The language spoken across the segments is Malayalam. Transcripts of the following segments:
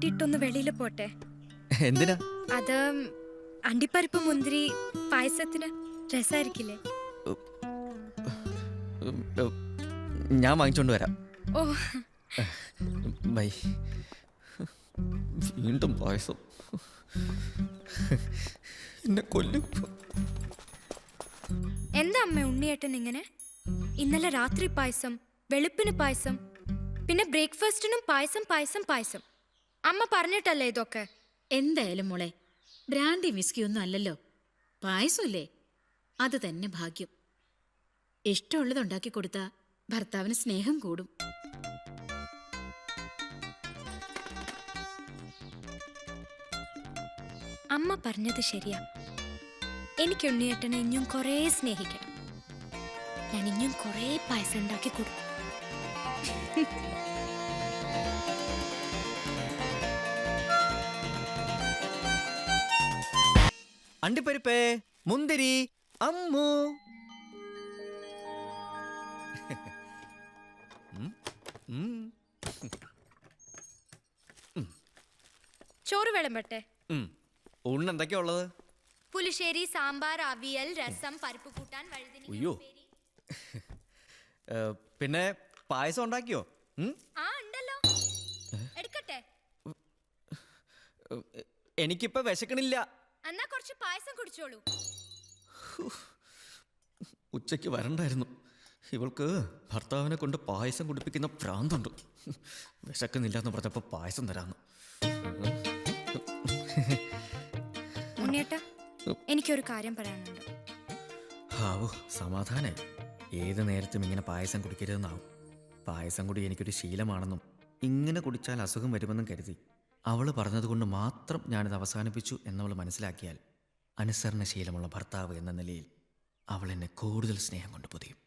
കൂട്ടിയിട്ടൊന്ന് വെളിയിൽ പോട്ടെ. എന്തിനാ? അത് അണ്ടിപ്പരിപ്പ് മുന്തിരി പായസത്തിന് രസമായിരിക്കില്ലേ? ഞാൻ വാങ്ങിച്ചോണ്ട് വരാം. ഓ, ബൈ. വീണ്ടും പായസം. എന്നെ കൊല്ലും. എന്താ അമ്മ ഉണ്ണിയേട്ടൻ ഇങ്ങനെ? ഇന്നലെ രാത്രി പായസം, വെളുപ്പിന് പായസം, പിന്നെ ബ്രേക്ക്ഫാസ്റ്റിനും പായസം പായസം പായസം. അമ്മ പറഞ്ഞിട്ടല്ലേ ഇതൊക്കെ? എന്തായാലും മോളെ, ബ്രാൻഡി വിസ്കിയൊന്നും അല്ലല്ലോ, പായസമില്ലേ, അത് തന്നെ ഭാഗ്യം. ഇഷ്ടമുള്ളത് ഉണ്ടാക്കി കൊടുത്താ ഭർത്താവിന് സ്നേഹം കൂടും. അമ്മ പറഞ്ഞത് ശരിയാ. എനിക്ക് ഉണ്ണിയേട്ടനെ ഇനിയും കുറേ സ്നേഹിക്കണം. ഞാൻ ഇനിയും കുറേ പായസം ഉണ്ടാക്കി കൊടുക്കും. അണ്ടിപ്പരിപ്പേ, മുന്തിരി, അമ്മു. ചോറ് വിളമ്പട്ടെ? ഊണിന് എന്തൊക്കെയാ ഉള്ളത്? പുളിശ്ശേരി, സാമ്പാർ, അവിയൽ, രസം, പരിപ്പ് കൂട്ടാൻ, വഴുതിനി. അയ്യോ, പിന്നെ പായസം ഉണ്ടാക്കിയോ? ആ ഉണ്ടല്ലോ, എടുക്കട്ടെ? എനിക്കിപ്പോ വിശക്കണില്ല. എന്നാ കുറച്ച് പായസം കുടിച്ചോളൂ. ഉച്ചയ്ക്ക് വരണ്ടായിരുന്നു. ഇവൾക്ക് ഭർത്താവിനെ കൊണ്ട് പായസം കുടിപ്പിക്കുന്ന ഭ്രാന്തുണ്ട്. വിശക്കുന്നില്ല എന്ന് പറഞ്ഞപ്പോ പായസം തരാന്ന്. ഉണ്ണിയേട്ടാ, എനിക്കൊരു കാര്യം പറയാനുണ്ട്. ഹാവോ, സമാധാനായി. ഏത് നേരത്തും ഇങ്ങനെ പായസം കുടിക്കരുതെന്നാവും. പായസം കൂടി എനിക്കൊരു ശീലമാണെന്നും ഇങ്ങനെ കുടിച്ചാൽ അസുഖം വരുമെന്നും കരുതി അവൾ പറഞ്ഞതുകൊണ്ട് മാത്രം ഞാനിത് അവസാനിപ്പിച്ചു എന്നവൾ മനസ്സിലാക്കിയാൽ അനുസരണശീലമുള്ള ഭർത്താവ് എന്ന നിലയിൽ അവൾ എന്നെ കൂടുതൽ സ്നേഹം കൊണ്ട് പൊതിയും.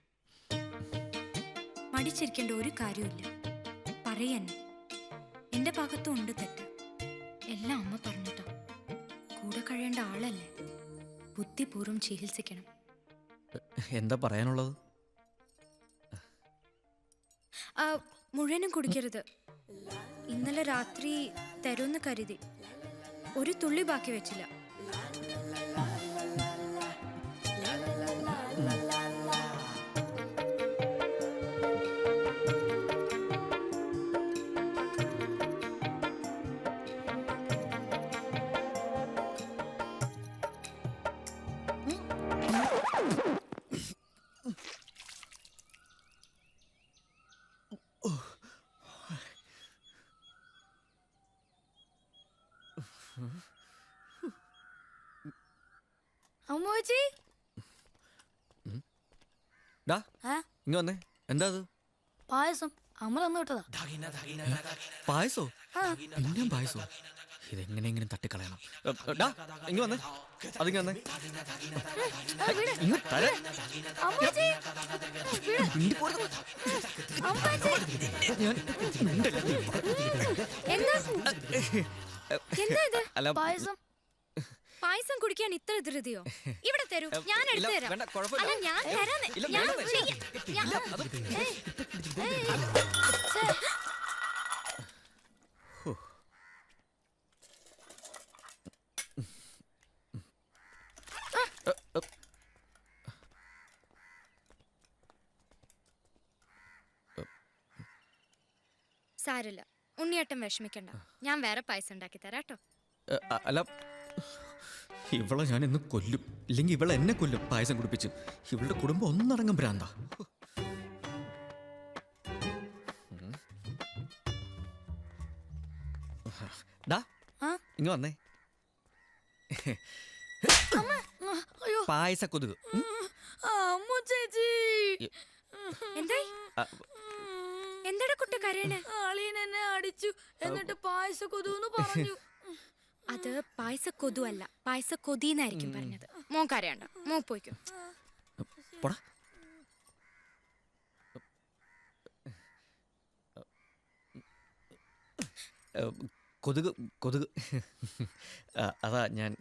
മടിച്ചിരിക്കേണ്ട ഒരു കാര്യമില്ല, പറയാൻ. എന്റെ ഭാഗത്തും ഉണ്ട് തെറ്റ്. എല്ലാം അമ്മ പറഞ്ഞിട്ടാ. കൂടെ കഴിയേണ്ട ആളല്ലേ, ബുദ്ധിപൂർവ്വം ചികിത്സിക്കണം. എന്താ പറയാനുള്ളത്? മുഴുവനും കുടിക്കരുത്. ഇന്നലെ രാത്രി തരുമെന്ന് കരുതി ഒരു തുള്ളി ബാക്കി വെച്ചില്ല. അമ്മോച്ചി, ഇങ്ങ വന്നേ. എന്താ അത്? പായസം അമ്മ തന്നു വിട്ടതാ. പായസോ? പിന്നെയും പായസോ? ഇതെങ്ങനെയെങ്കിലും തട്ടിക്കളയണം. ഇങ്ങ വന്നേ, അതിങ്ങ വന്നേ. എന്താ പായസം? പായസം കുടിക്കാൻ ഇത്ര ധൃതിയോ? ഇവിടെ തരൂ, ഞാൻ എടുത്തു തരാം. അല്ല, ഞാൻ സാരില്ല, ഉണ്ണിയേട്ടൻ വിഷമിക്കണ്ട. ഞാൻ വേറെ പായസം ഉണ്ടാക്കി തരാട്ടോ. അല്ല, ഇവളെ ഞാൻ ഇന്ന് കൊല്ലും. ഇല്ലെങ്കിൽ ഇവളെ എന്നെ കൊല്ലും പായസം കുടിപ്പിച്ച്. ഇവളുടെ കുടുംബം ഒന്നടങ്കം ഭ്രാന്താ. ഇങ്ങ വന്നേ. പായസ കൊതുക്. എന്താടാ കുട്ടി കരയണേ? ആളീൻ എന്നെ അടിച്ചു, എന്നിട്ട് പായസ കൊതുന്ന് പറഞ്ഞു. അത് പായസ കൊതു അല്ല, പായസ കൊതിന്നായിരിക്കും പറഞ്ഞത്. മോൻ കരയണ്ട, മോ പോയിക്കോ. കൊതുക് കൊതുക്. അതാ ഞാൻ